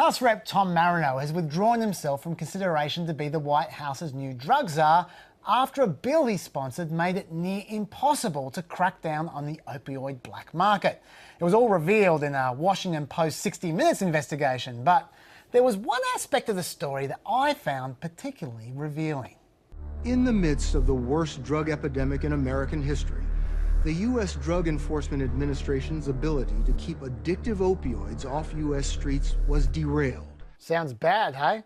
House Rep Tom Marino has withdrawn himself from consideration to be the White House's new drug czar after a bill he sponsored made it near impossible to crack down on the opioid black market. It was all revealed in a Washington Post 60 Minutes investigation, but there was one aspect of the story that I found particularly revealing. In the midst of the worst drug epidemic in American history, the U.S. Drug Enforcement Administration's ability to keep addictive opioids off U.S. streets was derailed. Sounds bad, hey?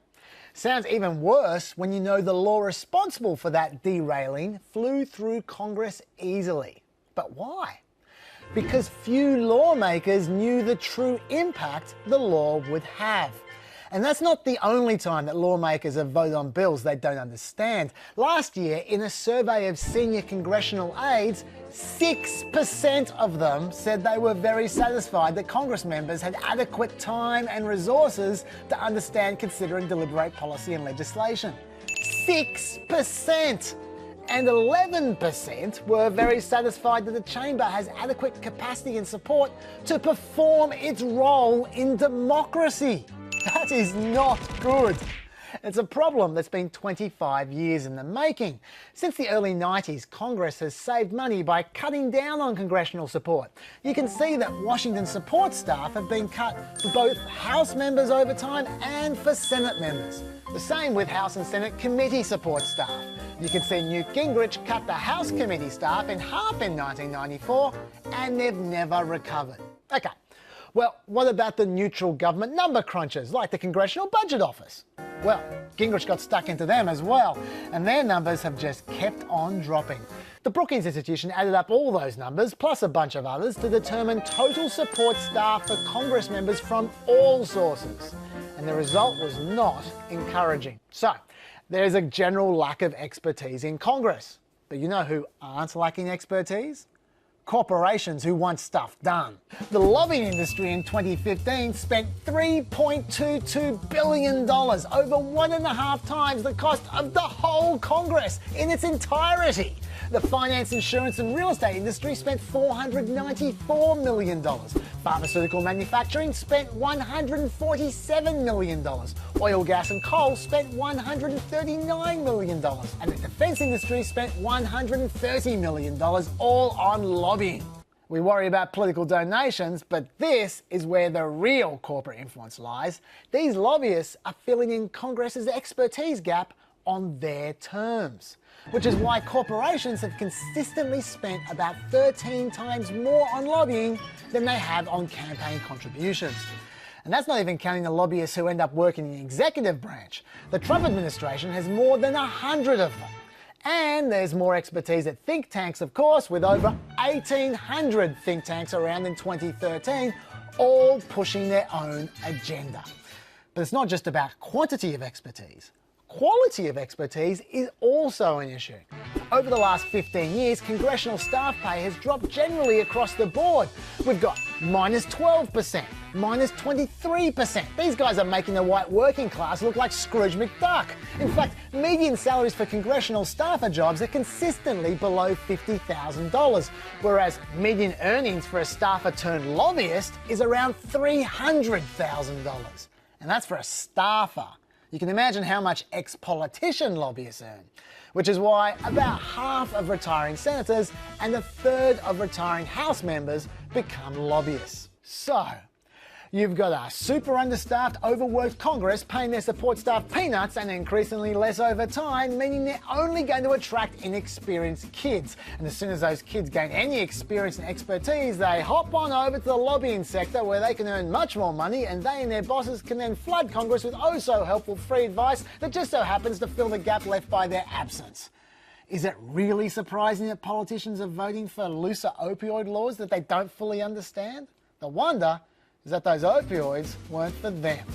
Sounds even worse when you know the law responsible for that derailing flew through Congress easily. But why? Because few lawmakers knew the true impact the law would have. And that's not the only time that lawmakers have voted on bills they don't understand. Last year, in a survey of senior congressional aides, 6% of them said they were very satisfied that Congress members had adequate time and resources to understand, consider and deliberate policy and legislation. 6%! And 11% were very satisfied that the chamber has adequate capacity and support to perform its role in democracy. That is not good. It's a problem that's been 25 years in the making. Since the early 90s, Congress has saved money by cutting down on congressional support. You can see that Washington support staff have been cut for both House members over time and for Senate members. The same with House and Senate committee support staff. You can see Newt Gingrich cut the House committee staff in half in 1994, and they've never recovered. Okay. Well, what about the neutral government number crunchers, like the Congressional Budget Office? Well, Gingrich got stuck into them as well, and their numbers have just kept on dropping. The Brookings Institution added up all those numbers, plus a bunch of others, to determine total support staff for Congress members from all sources. And the result was not encouraging. So, there's a general lack of expertise in Congress. But you know who aren't lacking expertise? Corporations who want stuff done. The lobbying industry in 2015 spent $3.22 billion, over 1.5 times the cost of the whole Congress in its entirety. The finance, insurance and real estate industry spent $494 million. Pharmaceutical manufacturing spent $147 million. Oil, gas and coal spent $139 million. And the defence industry spent $130 million, all on lobbying. We worry about political donations, but this is where the real corporate influence lies. These lobbyists are filling in Congress's expertise gap on their terms, which is why corporations have consistently spent about 13 times more on lobbying than they have on campaign contributions. And that's not even counting the lobbyists who end up working in the executive branch. The Trump administration has more than 100 of them. And there's more expertise at think tanks, of course, with over 1,800 think tanks around in 2013, all pushing their own agenda. But it's not just about quantity of expertise. Quality of expertise is also an issue. Over the last 15 years, congressional staff pay has dropped generally across the board. We've got minus 12%, minus 23%. These guys are making the white working class look like Scrooge McDuck. In fact, median salaries for congressional staffer jobs are consistently below $50,000, whereas median earnings for a staffer turned lobbyist is around $300,000. And that's for a staffer. You can imagine how much ex-politician lobbyists earn, which is why about half of retiring senators and a third of retiring House members become lobbyists. So, you've got a super understaffed, overworked Congress paying their support staff peanuts and increasingly less over time, meaning they're only going to attract inexperienced kids. And as soon as those kids gain any experience and expertise, they hop on over to the lobbying sector where they can earn much more money, and they and their bosses can then flood Congress with oh-so-helpful free advice that just so happens to fill the gap left by their absence. Is it really surprising that politicians are voting for looser opioid laws that they don't fully understand? The wonder is that those opioids weren't for them.